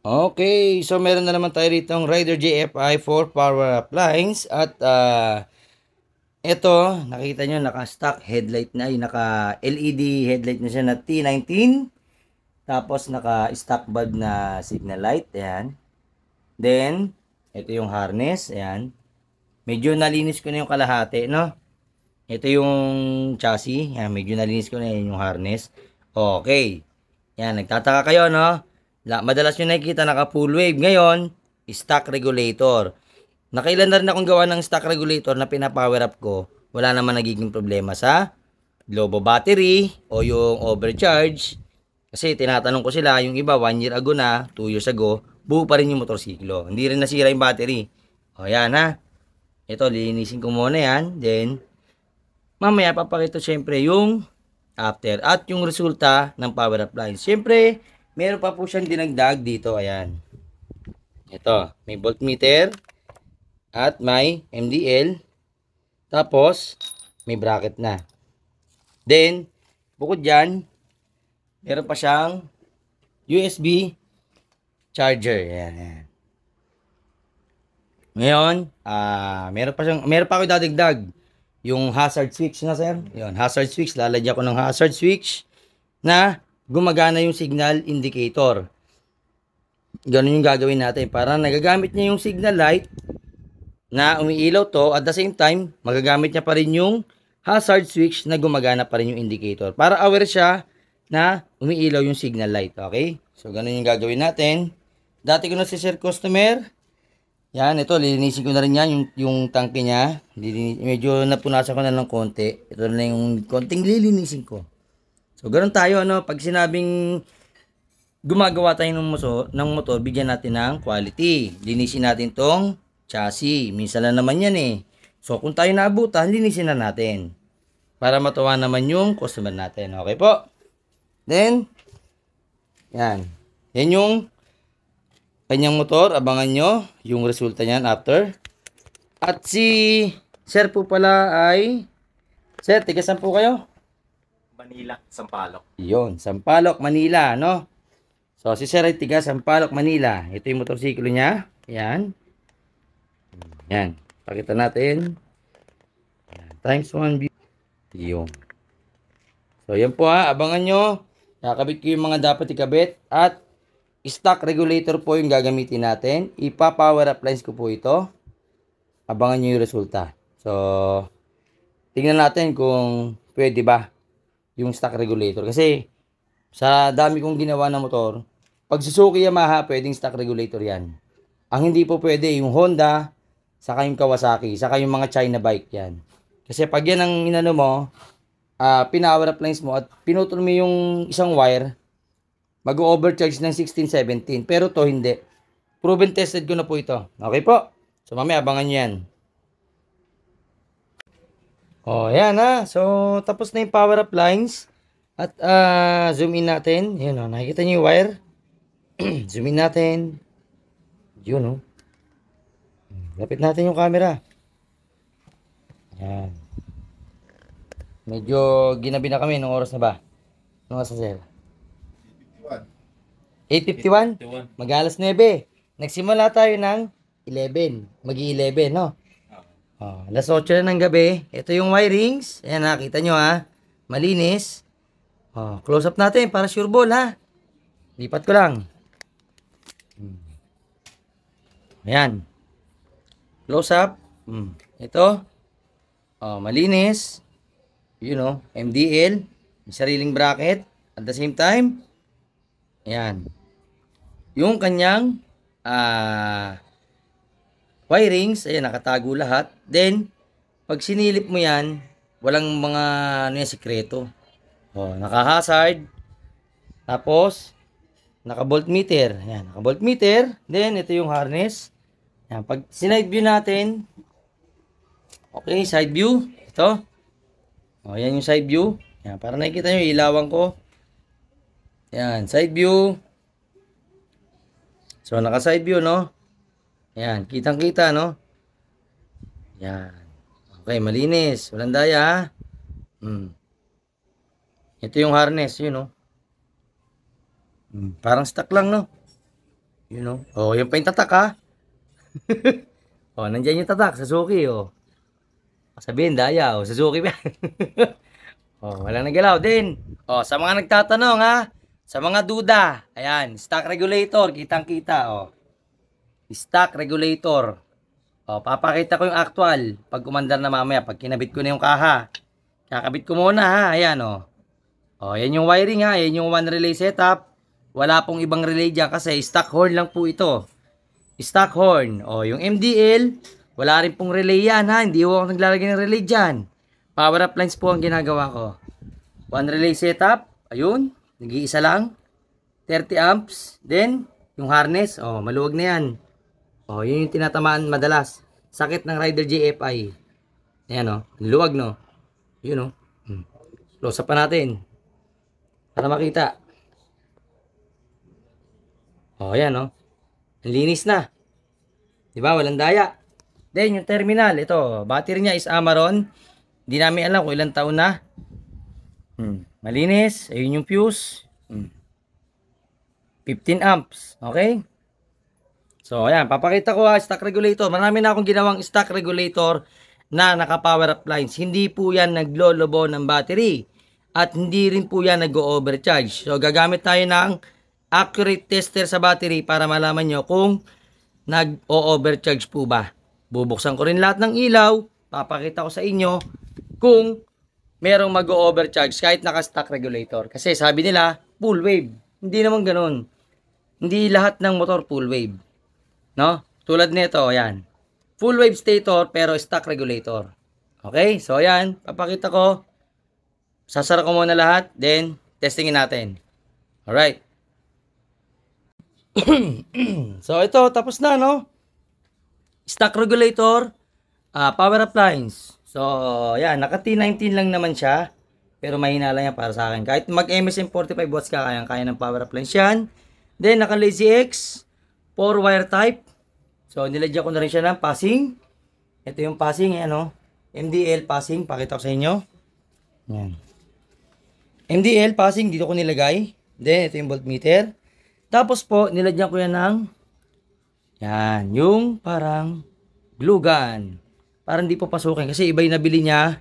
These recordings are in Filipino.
Okay, so meron na naman tayo ritong Rider JFI for power appliance at ito, nakita nyo naka-stock headlight na, yung naka-LED headlight na siya na T19. Tapos naka-stock bulb na signal light, ayan. Then, ito yung harness, ayan. Medyo nalinis ko na yung kalahati, no? Ito yung chassis, ayan, medyo nalinis ko na yung harness. Okay. Yan, nagtataka kayo, no? Madalas nyo nakikita naka full wave. Ngayon, stock regulator. Nakailan na rin akong gawa ng stock regulator na pinapower up ko. Wala naman nagiging problema sa lobo battery o yung overcharge. Kasi tinatanong ko sila, yung iba 1 year ago na, 2 years ago, buo pa rin yung motorsiklo. Hindi rin nasira yung battery. O yan ha. Ito, lilinisin ko muna yan. Then, mamaya papakita syempre yung after at yung resulta ng power appliance. Syempre, meron pa po siyang dinagdag dito. Ayan. Ito, may voltmeter at may MDL. Tapos, may bracket na. Then, bukod dyan, meron pa siyang USB charger. Ayan, ayan. Ngayon, meron pa ako dadagdag. Yung hazard switch na, sir. Yun, hazard switch. Lalagyan ko ng hazard switch na gumagana yung signal indicator. Ganun yung gagawin natin. Para nagagamit niya yung signal light na umiilaw to. At the same time, magagamit niya pa rin yung hazard switch na gumagana pa rin yung indicator. Para aware siya na umiilaw yung signal light. Okay? So, ganun yung gagawin natin. Dati ko na si sir customer. Yan, ito, lilinisin ko na rin yan, yung tangke niya. Medyo napunasan ko na ng konti. Ito na yung konting lilinisin ko. So, ganun tayo, ano, pag sinabing gumagawa tayo ng motor, bigyan natin ng quality. Linisin natin tong chassis. Minsan na naman yan eh. So, kung tayo naabutan, linisin na natin. Para matuwa naman yung customer natin. Okay po? Then, yan. Yan yung kanyang motor, abangan nyo yung resulta niyan after. At si sir po pala ay, sir, tiga saan po kayo? Manila, Sampaloc. Yun, Sampaloc, Manila, no? So, si sir ay tiga Sampaloc, Manila. Ito yung motorsiklo niya. Yan. Yan. Pakita natin. Yan. Times 1 view. Yun. So, yan po ha. Abangan nyo. Nakakabit ko yung mga dapat ikabit. At stock regulator po yung gagamitin natin. Ipa-power appliance ko po ito. Abangan nyo yung resulta. So, tingnan natin kung pwede ba yung stock regulator. Kasi, sa dami kong ginawa na motor, pag Suzuki Yamaha, pwedeng stock regulator yan. Ang hindi po pwede, yung Honda, saka yung Kawasaki, saka yung mga China bike yan. Kasi pag yan ang inano mo, pinower appliance mo at pinutol mo yung isang wire, mag-overcharge ng 16, 17. Pero to hindi. Proven tested ko na po ito. Okay po? So mamaya abangan nyo yan. Oh, yan ha. So tapos na yung power appliance. At zoom in natin. Yan o. Nakikita nyo yung wire? Zoom in natin. Yun o. Lapit natin yung camera. Yan. Medyo ginabi na kami. Nung oras na ba? Nung oras na sir? 8:51? Mag-alas 9. Nagsimula tayo ng 11. Mag-11, no? Oh, alas 8 na ng gabi. Ito yung wirings. Ayan, nakita nyo ha. Malinis. Oh, close up natin para sure ball ha. Lipat ko lang. Ayan. Close up. Ito. Oh, malinis. You know, MDL. May sariling bracket. At the same time, ayan. Yung kanyang wirings, ayan, nakatago lahat. Then, pag sinilip mo yan, walang mga ano yan, sikreto. Oh, naka-hazard. Tapos, naka-voltmeter. Ayan, naka-voltmeter. Then, ito yung harness. Ayan, pag side view natin, okay, side view. Ito. Oh, ayan yung side view. Ayan, para nakikita nyo, ilawan ko. Ayan, side view. So, naka-side view, no? Ayan, kitang-kita, no? Ayan. Okay, malinis. Walang daya, ha? Ito yung harness, yun, no? Parang stock lang, no? You know? Oh, yan pa yung tatak ha. Oh, nandiyan yung tatak, Suzuki oh. Sabihin, daya oh, Suzuki pa. Oh, wala nagalaw din. Oh, sa mga nagtatanong ha, sa mga duda, ayan, stock regulator, kitang-kita oh. Stock regulator. Oh, papakita ko yung actual pag umandar na mamaya, pag kinabit ko na yung kaha. Kakabit ko muna ha, ayan oh. Oh, yan yung wiring ha, yan yung one relay setup. Wala pong ibang relay dyan kasi stock horn lang po ito. Stock horn. Oh, yung MDL, wala rin pong relay yan ha, hindi ako naglalagay ng relay dyan. Power up lines po ang ginagawa ko. One relay setup, ayun, nag-iisa lang. 30 amps, then yung harness, oh, maluwag na yan. Oh, yun yung tinatamaan madalas. Sakit ng Rider JFI. Ayan oh, luwag no. Yun oh. Close up pa natin. Para makita. Oh, ayan oh. Ang linis na. 'Di ba? Walang daya. Then yung terminal, ito, battery niya is Amaron. Hindi namin alam kung ilang taon na. Malinis. Ayun yung fuse. 15 amps. Okay? So, ayan. Papakita ko stock regulator. Marami na akong ginawang stock regulator na naka-power up lines. Hindi po yan naglolobo ng battery. At hindi rin po yan nag-overcharge. So, gagamit tayo ng accurate tester sa battery para malaman nyo kung nag-overcharge po ba. Bubuksan ko rin lahat ng ilaw. Papakita ko sa inyo kung merong mag-overcharge kahit naka-stock regulator. Kasi sabi nila, full wave. Hindi naman ganun. Hindi lahat ng motor full wave. No? Tulad nito, ayan. Full wave stator pero stock regulator. Okay? So, ayan. Papakita ko. Sasara ko muna lahat. Then, testingin natin. Alright. So, ito. Tapos na, no? Stock regulator. Power up lines. So, ayan. Naka T19 lang naman siya. Pero mahina lang yan para sa akin. Kahit mag-MSM 45 watts ka, kaya ng power up lines yan. Then, naka Lazy X. 4 wire type. So, nilagyan ko na rin siya ng passing. Ito yung passing, ano. MDL passing. Pakita ko sa inyo. Yan. MDL passing, dito ko nilagay. Then, ito yung voltmeter. Tapos po, nilagyan ko yan ng yan, yung parang glue gun. Para hindi po pasukin. Kasi iba yung nabili niya.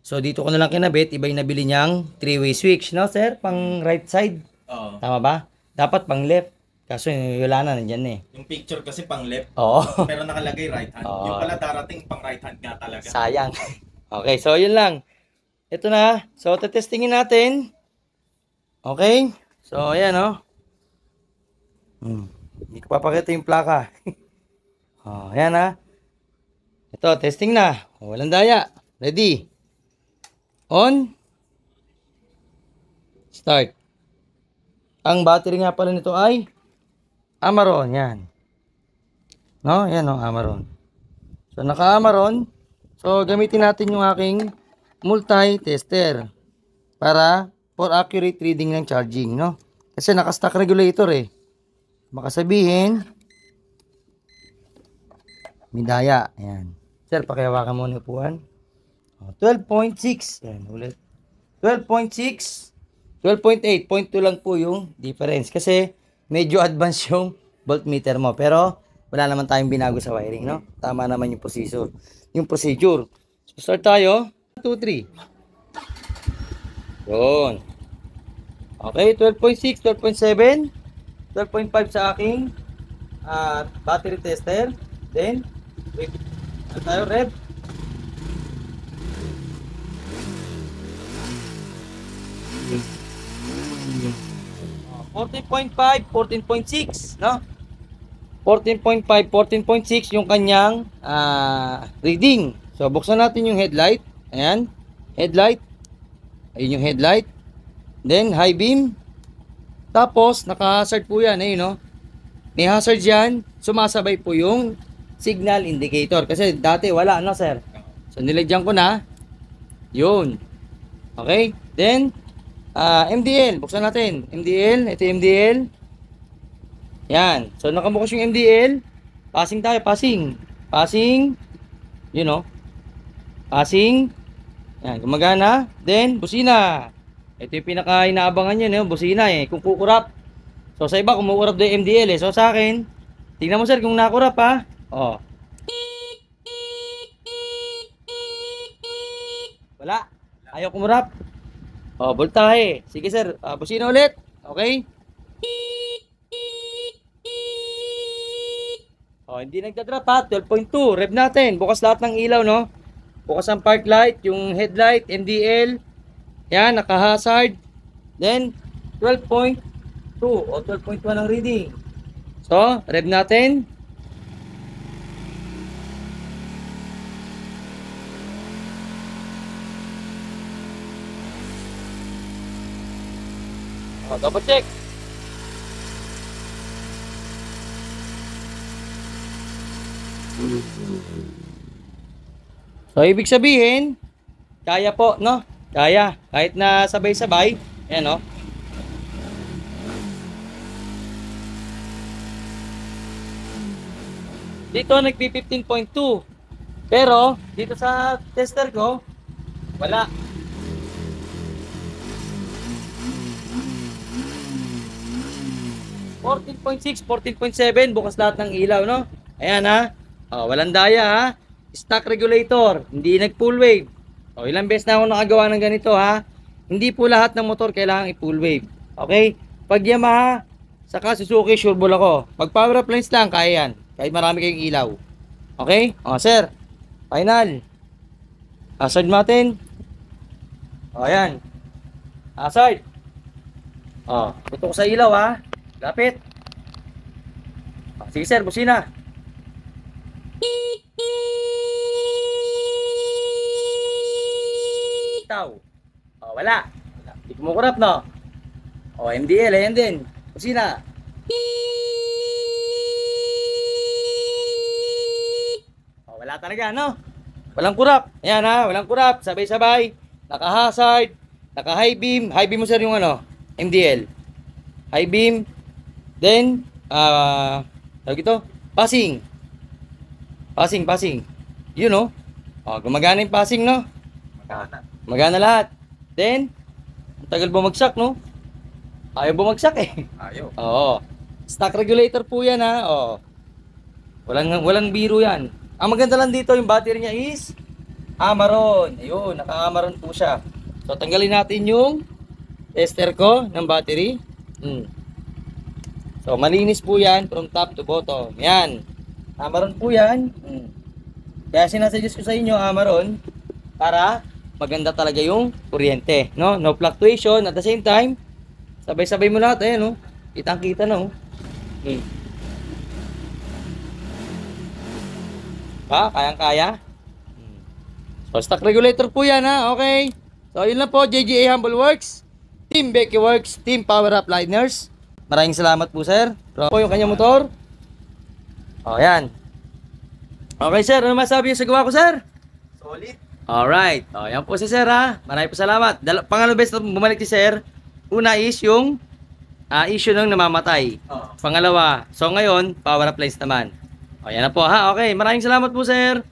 So, dito ko na lang kinabit. Iba yung nabili niyang 3-way switch. No, sir? Pang right side. Oo. Tama ba? Dapat pang left. Kaso wala na, nandyan eh. Yung picture kasi pang left. Oo. Pero nakalagay right hand. Oo. Yung pala darating pang right hand nga talaga. Sayang. Okay, so yun lang. Ito na. So, tetestingin natin. Okay. So, ayan o. Hindi ko papakita yung plaka. Oh, ayan ha. Ito, testing na. Walang daya. Ready. On. Start. Ang battery nga pala nito ay Amaron, yan. No? Yan o, Amaron. So, naka-Amaron. So, gamitin natin yung aking multi-tester para for accurate reading ng charging, no? Kasi naka-stock regulator eh. Baka sabihin, may daya. Ayan. Sir, pakihawakan mo ng upuan. 12.6. Ayan, ulit. 12.6. 12.8. 0.2 lang po yung difference. Kasi, medyo advanced yung voltmeter mo. Pero, wala naman tayong binago sa wiring, no? Tama naman yung procedure. So, start tayo. 2, 3. Yun. Okay, 12.6, 12.7, 12.5 sa aking battery tester. Then, wait. Ano tayo, rev? Oh, 14.5, 14.6, no? 14.5, 14.6 yung kanyang reading. So, buksan natin yung headlight. Ayan. Headlight. Ayun yung headlight. Then, high beam. Tapos, naka-hazard po yan. Ayun, no? May hazard yan. Sumasabay po yung signal indicator. Kasi dati wala, no, sir? So, nilagyan ko na. Yun. Okay? Then, MDL. Buksan natin. MDL. Ito yung MDL. Yan. So, nakabukas yung MDL. Passing tayo. Passing. Passing. You know. Passing. Yan. Gumagana. Then, busina. Ito yung pinaka-inaabangan nyo, no? Busina eh. Kung kukurap. So sa iba, kumukurap daw yung MDL eh. So sa akin, tingnan mo sir kung nakurap ha. Oh. Wala. Ayaw kumurap. Oh, voltahe. Sige sir, busina ulit. Okay? Oh, hindi nagdadrop ha. 12.2. Rev natin. Bukas lahat ng ilaw, no? Bukas ang park light, yung headlight, MDL. Yan, naka-hazard. Then, 12.2 o 12.1 ang reading. So, rev natin. Oh, double check. So, ibig sabihin, kaya po, no? Kaya. Kahit na sabay-sabay. Ayan, no? Dito, nagpi 15.2. Pero, dito sa tester ko, wala. $14.6, $14.7, bukas lahat ng ilaw, no? Ayan ha. Oh, walang daya ha. Stock regulator, hindi nag-full wave. Oh, ilang beses na ako nakagawa ng ganito ha. Hindi po lahat ng motor kailangan i-full wave. Okay? Pag Yamaha, saka Suzuki, sure ball ako. Pag power appliance lang, kaya yan. Kahit marami kayong ilaw. Okay? Oh, sir. Final. Hazard natin. Oh, ayan. Hazard. Oh, tutok sa ilaw ha. Lapit. Oh, sige sir, busina. Itaw. Oh, wala. Hindi kumukurap, no? Oh, MDL, ayan din. Busina. Oh, wala talaga, no? Walang kurap. Ayan ha, walang kurap. Sabay-sabay. Naka-hazard. Naka-high beam. High beam mo sir yung ano? MDL. High beam. Then, tawag ito, passing. Passing. Yun, no? Oh, gumagana yung passing, no? Magana lahat. Then, ang tagal bumagsak, no? Ayaw bumagsak, eh. Ayaw. Oo. Stock regulator po yan, ha? Oo. Walang biro yan. Ang maganda lang dito, yung battery niya is Amaron. Ayun, naka-Amaron po siya. So, tanggalin natin yung tester ko ng battery. So, malinis po yan from top to bottom. Yan. Amaron po yan. Kaya sinasuggest ko sa inyo, Amaron, para maganda talaga yung kuryente. No? No fluctuation. At the same time, sabay-sabay mo lahat. Ayan, no? Kitang-kita na, oh. Kayang-kaya. So, stock regulator po yan, ha? Okay. So, yun lang po. JGA Humble Works. Team Becky Works. Team Power Up Liners. Maraming salamat po, sir. Pro po yung kanyang motor. O, yan. Okay, sir. Ano masabi yung sa gawa ko, sir? Solid. Alright. O, yan po si sir, ha. Maraming po salamat. Pangalawang beses na bumalik si sir. Una is yung issue ng namamatay. Oh. Pangalawa. So, ngayon, power appliance naman. O, yan na po, ha. Okay. Maraming salamat po, sir.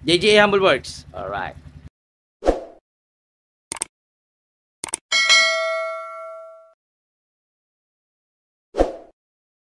JGA Humble Works. Alright.